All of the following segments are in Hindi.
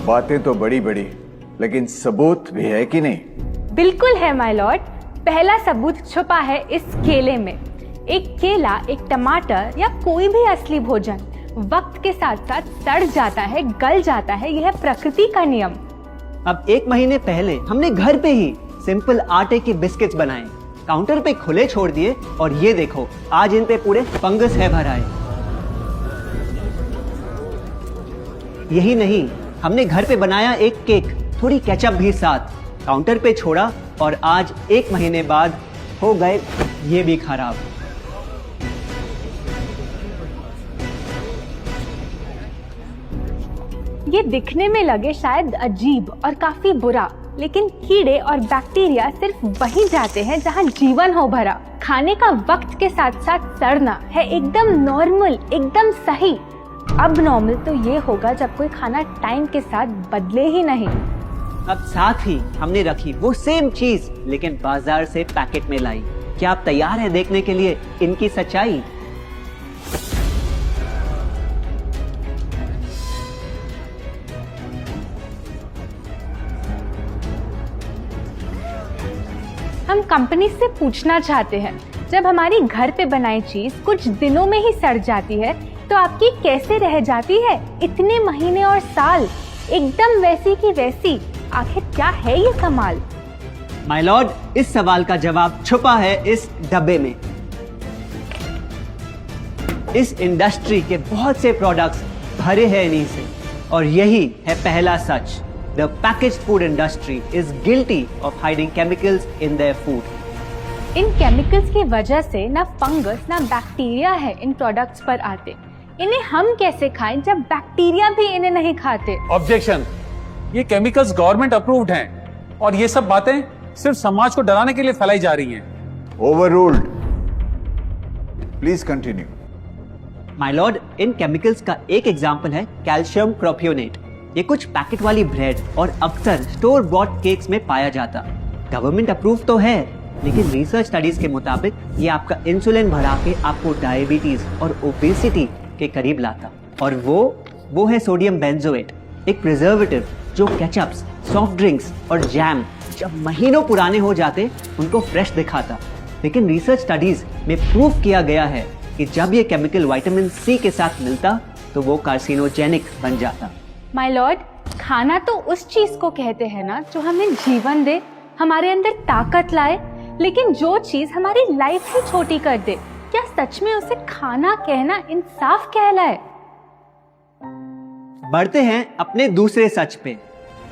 बातें तो बड़ी बड़ी, लेकिन सबूत भी है कि नहीं? बिल्कुल है माय लॉर्ड। पहला सबूत छुपा है इस केले में। एक केला, एक टमाटर या कोई भी असली भोजन वक्त के साथ साथ सड़ जाता है, गल जाता है। यह प्रकृति का नियम। अब 1 महीने पहले हमने घर पे ही सिंपल आटे के बिस्किट्स बनाए, काउंटर पे खुले छोड़ दिए और ये देखो आज इन पे पूरे फंगस है भरा है। यही नहीं, हमने घर पे बनाया एक केक, थोड़ी केचप भी साथ, काउंटर पे छोड़ा और आज 1 महीने बाद हो गए ये भी खराब। ये दिखने में लगे शायद अजीब और काफी बुरा, लेकिन कीड़े और बैक्टीरिया सिर्फ वहीं जाते हैं जहां जीवन हो भरा। खाने का वक्त के साथ साथ सड़ना है एकदम नॉर्मल, एकदम सही। अब नॉर्मल तो ये होगा जब कोई खाना टाइम के साथ बदले ही नहीं। अब साथ ही हमने रखी वो सेम चीज लेकिन बाजार से पैकेट में लाई। क्या आप तैयार हैं देखने के लिए इनकी सच्चाई? हम कंपनी से पूछना चाहते हैं, जब हमारी घर पे बनाई चीज कुछ दिनों में ही सड़ जाती है तो आपकी कैसे रह जाती है इतने महीने और साल एकदम वैसी की वैसी? आखिर क्या है ये कमाल? माय लॉर्ड, इस सवाल का जवाब छुपा है इस डब्बे में। इस इंडस्ट्री के बहुत से प्रोडक्ट्स भरे हैं इन्हीं से और यही है पहला सच। The packaged food industry is guilty of hiding chemicals in their food. In chemicals की वजह से ना फंगस ना बैक्टीरिया है इन प्रोडक्ट्स पर आते। इन्हें हम कैसे खाएं जब बैक्टीरिया भी इन्हें नहीं खाते? ऑब्जेक्शन, ये केमिकल्स गवर्नमेंट अप्रूव्ड हैं और ये सब बातें सिर्फ समाज को डराने के लिए फैलाई जा रही हैं। Overruled. Please continue. My Lord, in chemicals का एक एग्जांपल है कैल्शियम प्रोपियोनेट। ये कुछ पैकेट वाली ब्रेड और अक्सर स्टोर बॉट केक्स में पाया जाता। गवर्नमेंट अप्रूव तो है, लेकिन रिसर्च स्टडीज के मुताबिक ये आपका इंसुलिन बढ़ा के आपको डायबिटीज और ओबेसिटी के करीब लाता। और वो है सोडियम बेंजोएट, एक प्रिजर्वेटिव जो केचप्स, सॉफ्ट ड्रिंक्स और जैम जब महीनों पुराने हो जाते उनको फ्रेश दिखाता। लेकिन रिसर्च स्टडीज में प्रूव किया गया है कि जब ये केमिकल विटामिन सी के साथ मिलता तो वो कार्सिनोजेनिक बन जाता। माय लॉर्ड, खाना तो उस चीज को कहते हैं ना जो हमें जीवन दे, हमारे अंदर ताकत लाए। लेकिन जो चीज हमारी लाइफ ही छोटी कर दे, क्या सच में उसे खाना कहना इंसाफ कहलाए? बढ़ते हैं अपने दूसरे सच पे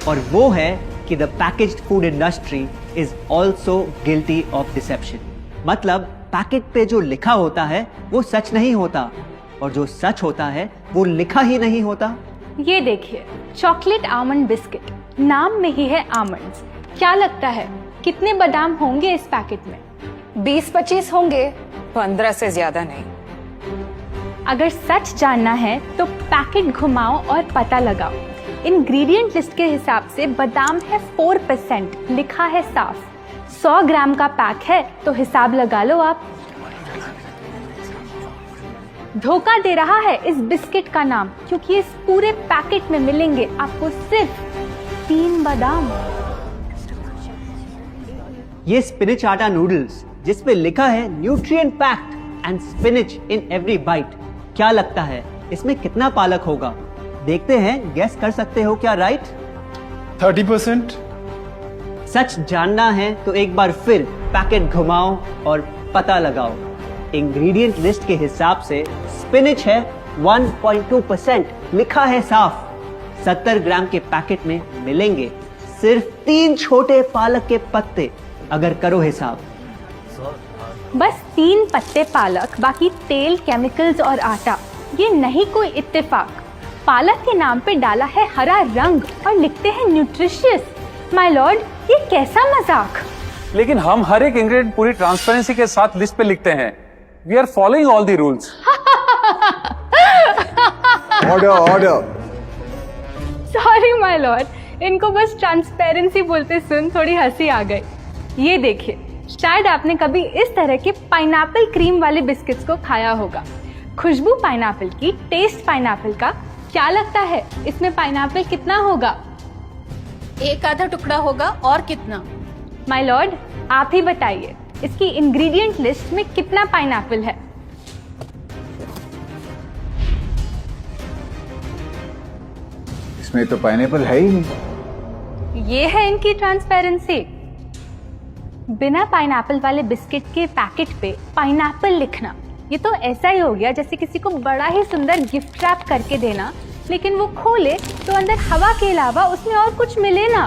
और वो है कि the packaged food industry is also guilty of deception. मतलब पैकेट पे जो लिखा होता है वो सच नहीं होता और जो सच होता है वो लिखा ही नहीं होता। ये देखिए, चॉकलेट आमंड बिस्किट, नाम में ही है आमंड्स। क्या लगता है कितने बादाम होंगे इस पैकेट में? 20-25 होंगे, 15 से ज्यादा नहीं। अगर सच जानना है तो पैकेट घुमाओ और पता लगाओ। इंग्रेडिएंट लिस्ट के हिसाब से बादाम है 4%, लिखा है साफ। 100 ग्राम का पैक है तो हिसाब लगा लो आप। धोखा दे रहा है इस बिस्किट का नाम, क्योंकि इस पूरे पैकेट में मिलेंगे आपको सिर्फ 3 बादाम। ये स्पिनच आटा नूडल्स जिस पे लिखा है nutrient packed and spinach in every bite. क्या लगता है इसमें कितना पालक होगा? देखते हैं, गेस कर सकते हो क्या राइट? 30%। सच जानना है तो एक बार फिर पैकेट घुमाओ और पता लगाओ। इंग्रेडिएंट लिस्ट के हिसाब से स्पिनच है 1.2%, लिखा है साफ। 70 ग्राम के पैकेट में मिलेंगे सिर्फ 3 छोटे पालक के पत्ते। अगर करो हिसाब, बस 3 पत्ते पालक, बाकी तेल, केमिकल्स और आटा। ये नहीं कोई इत्तेफाक। पालक के नाम पे डाला है हरा रंग और लिखते हैं न्यूट्रिशियस। माय लॉर्ड, ये कैसा मजाक? लेकिन हम हर एक इंग्रेडिएंट पूरी ट्रांसपेरेंसी के साथ लिस्ट पे लिखते हैं। We are following all the rules. Order. Sorry my lord, इनको बस ट्रांसपेरेंसी बोलते सुन थोड़ी हंसी आ गई। ये देखिए, शायद आपने कभी इस तरह के पाइनएप्पल क्रीम वाले बिस्किट्स को खाया होगा। खुशबू पाइनएप्पल की, टेस्ट पाइनएप्पल का, क्या लगता है इसमें पाइनएप्पल कितना होगा? एक आधा टुकड़ा होगा, और कितना? माय लॉर्ड, आप ही बताइए, इसकी इंग्रेडिएंट लिस्ट में कितना पाइनएप्पल है? इसमें तो पाइनएप्पल है ही नहीं। ये है इनकी ट्रांसपेरेंसी। बिना पाइनएप्पल वाले बिस्किट के पैकेट पे पाइनएप्पल लिखना, ये तो ऐसा ही हो गया जैसे किसी को बड़ा ही सुंदर गिफ्ट रैप करके देना, लेकिन वो खोले तो अंदर हवा के अलावा उसमें और कुछ मिले ना।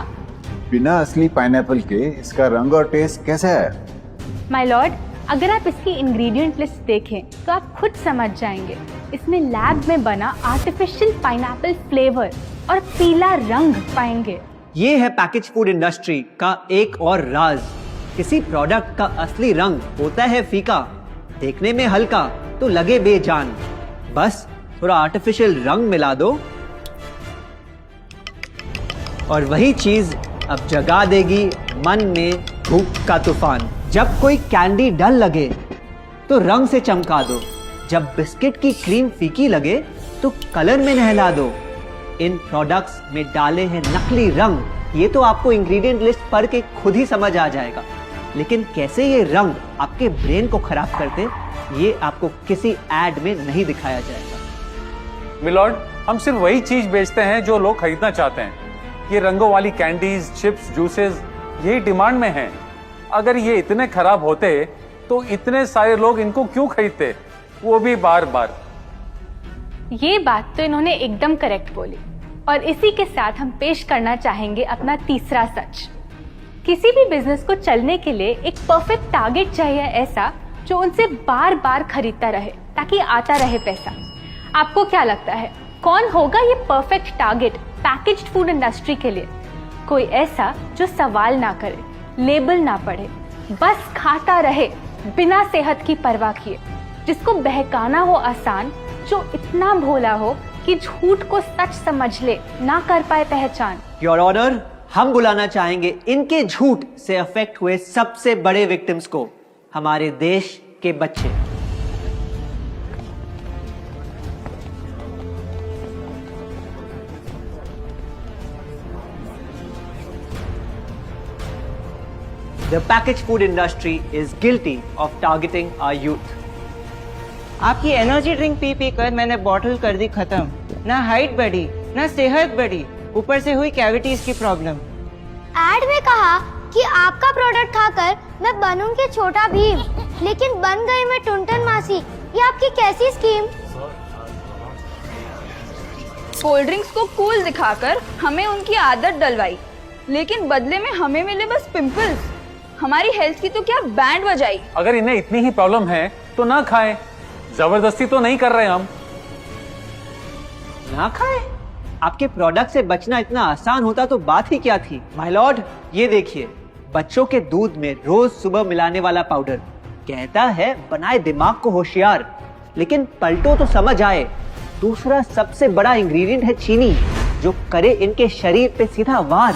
बिना असली पाइनएप्पल के इसका रंग और टेस्ट कैसा है? माय लॉर्ड, अगर आप इसकी इंग्रेडिएंट लिस्ट देखें तो आप खुद समझ जाएंगे। इसमें लैब में बना आर्टिफिशियल पाइनएप्पल फ्लेवर और पीला रंग पाएंगे। ये है पैकेज फूड इंडस्ट्री का एक और राज। किसी प्रोडक्ट का असली रंग होता है फीका, देखने में हल्का तो लगे बेजान। बस थोड़ा आर्टिफिशियल रंग मिला दो और वही चीज अब जगा देगी मन में भूख का तूफान। जब कोई कैंडी डल लगे तो रंग से चमका दो, जब बिस्किट की क्रीम फीकी लगे तो कलर में नहला दो। इन प्रोडक्ट्स में डाले हैं नकली रंग, ये तो आपको इंग्रेडिएंट लिस्ट पढ़ के खुद ही समझ आ जाएगा। लेकिन कैसे ये रंग आपके ब्रेन को खराब करते, ये आपको किसी एड में नहीं दिखाया जाएगा। मिलॉर्ड, हम सिर्फ वही चीज बेचते हैं जो लोग खरीदना चाहते हैं। ये रंगों वाली कैंडीज, चिप्स, जूसेस यही डिमांड में हैं। अगर ये इतने खराब होते तो इतने सारे लोग इनको क्यों खरीदते, वो भी बार बार। ये बात तो इन्होंने एकदम करेक्ट बोली, और इसी के साथ हम पेश करना चाहेंगे अपना तीसरा सच। किसी भी बिजनेस को चलने के लिए एक परफेक्ट टारगेट चाहिए, ऐसा जो उनसे बार बार खरीदता रहे ताकि आता रहे पैसा। आपको क्या लगता है कौन होगा ये perfect target packaged food industry के लिए? कोई ऐसा जो सवाल ना करे, लेबल ना पढ़े, बस खाता रहे बिना सेहत की परवाह किए, जिसको बहकाना हो आसान, जो इतना भोला हो कि झूठ को सच समझ ले, ना कर पाए पहचान। योर ऑनर, हम बुलाना चाहेंगे इनके झूठ से अफेक्ट हुए सबसे बड़े विक्टिम्स को, हमारे देश के बच्चे। The packaged food industry is guilty of targeting our youth. आपकी एनर्जी ड्रिंक पी पी कर मैंने बॉटल कर दी खत्म। ना हाइट बढ़ी, ना सेहत बढ़ी, ऊपर से हुई कैविटीज की प्रॉब्लम। एड में कहा कि आपका प्रोडक्ट खाकर मैं बनूंगी छोटा भीम, लेकिन बन गई मैं टुनटन मासी। ये आपकी कैसी स्कीम? कोल्ड ड्रिंक्स को कूल दिखाकर हमें उनकी आदत डलवाई, लेकिन बदले में हमें मिले बस पिंपल्स। हमारी हेल्थ की तो क्या बैंड बजाई। अगर इन्हें इतनी ही प्रॉब्लम है तो ना खाएं, जबरदस्ती तो नहीं कर रहे हम। ना खाए? आपके प्रोडक्ट से बचना इतना आसान होता तो बात ही क्या थी। माय लॉर्ड, ये देखिए, बच्चों के दूध में रोज सुबह मिलाने वाला पाउडर कहता है बनाए दिमाग को होशियार, लेकिन पलटो तो समझ आए। दूसरा सबसे बड़ा इंग्रेडिएंट है चीनी, जो करे इनके शरीर पे सीधा वार।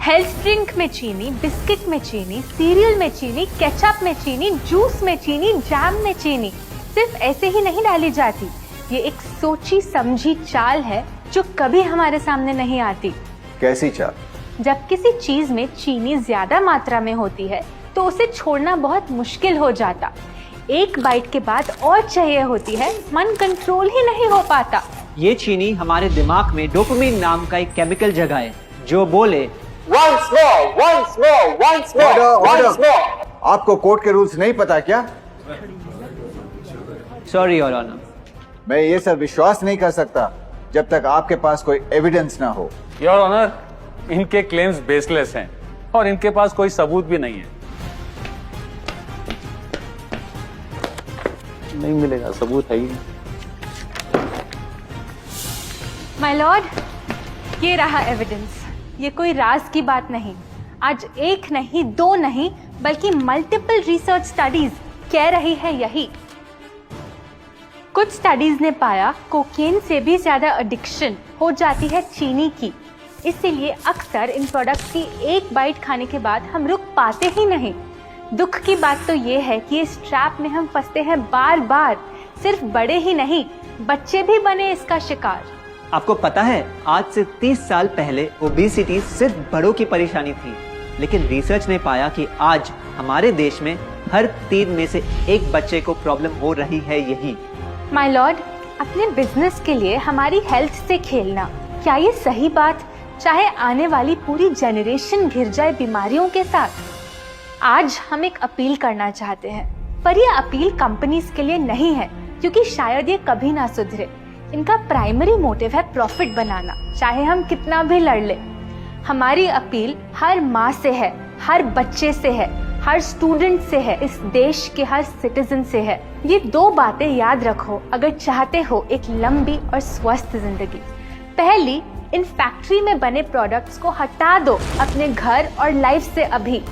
हेल्थ ड्रिंक में चीनी, बिस्किट में चीनी, सीरियल में चीनी, केचप में चीनी, जूस में चीनी, जैम में चीनी सिर्फ ऐसे ही नहीं डाली जाती। ये एक सोची समझी चाल है जो कभी हमारे सामने नहीं आती। कैसी चाल? जब किसी चीज में चीनी ज्यादा मात्रा में होती है तो उसे छोड़ना बहुत मुश्किल हो जाता। एक बाइट के बाद और चाहिए होती है, मन कंट्रोल ही नहीं हो पाता। ये चीनी हमारे दिमाग में डोपामिन नाम का एक केमिकल जगाए, जो बोले Once more. Order. आपको कोर्ट के रूल्स नहीं पता क्या? Sorry your honour. मैं ये सब विश्वास नहीं कर सकता जब तक आपके पास कोई एविडेंस ना हो। योर ऑनर, इनके क्लेम्स बेसलेस हैं और इनके पास कोई सबूत भी नहीं है। नहीं मिलेगा, सबूत है ही नहीं। माय लॉर्ड, ये रहा एविडेंस। ये कोई राज की बात नहीं। आज एक नहीं, दो नहीं, बल्कि मल्टीपल रिसर्च स्टडीज कह रही है यही। कुछ स्टडीज ने पाया कोकेन से भी ज्यादा एडिक्शन हो जाती है चीनी की। इसीलिए अक्सर इन प्रोडक्ट्स की एक बाइट खाने के बाद हम रुक पाते ही नहीं। दुख की बात तो ये है कि इस ट्रैप में हम फंसते हैं बार बार। सिर्फ बड़े ही नहीं, बच्चे भी बने इसका शिकार। आपको पता है, आज से 30 साल पहले ओबेसिटी सिर्फ बड़ों की परेशानी थी, लेकिन रिसर्च ने पाया कि आज हमारे देश में हर 3 में से 1 बच्चे को प्रॉब्लम हो रही है यही। माय लॉर्ड, अपने बिजनेस के लिए हमारी हेल्थ से खेलना, क्या ये सही बात, चाहे आने वाली पूरी जनरेशन घिर जाए बीमारियों के साथ? आज हम एक अपील करना चाहते हैं, पर यह अपील कंपनीज के लिए नहीं है, क्योंकि शायद ये कभी ना सुधरे। इनका प्राइमरी मोटिव है प्रॉफिट बनाना, चाहे हम कितना भी लड़ ले। हमारी अपील हर माँ से है, हर बच्चे से है, हर स्टूडेंट से है, इस देश के हर सिटीजन से है। ये 2 बातें याद रखो अगर चाहते हो एक लंबी और स्वस्थ जिंदगी। पहली, इन फैक्ट्री में बने प्रोडक्ट्स को हटा दो अपने घर और लाइफ से अभी।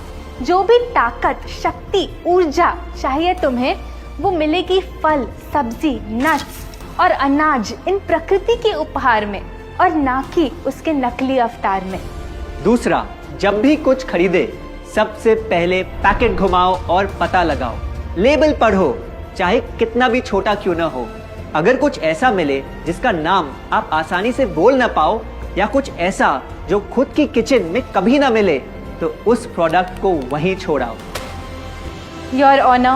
जो भी ताकत, शक्ति, ऊर्जा चाहिए तुम्हें, वो मिलेगी फल, सब्जी, नट्स और अनाज इन प्रकृति के उपहार में, और ना कि उसके नकली अवतार में। दूसरा, जब भी कुछ खरीदे सबसे पहले पैकेट घुमाओ और पता लगाओ, लेबल पढ़ो, चाहे कितना भी छोटा क्यों ना हो। अगर कुछ ऐसा मिले जिसका नाम आप आसानी से बोल ना पाओ, या कुछ ऐसा जो खुद की किचन में कभी ना मिले, तो उस प्रोडक्ट को वहीं छोड़ाओ। Your honour,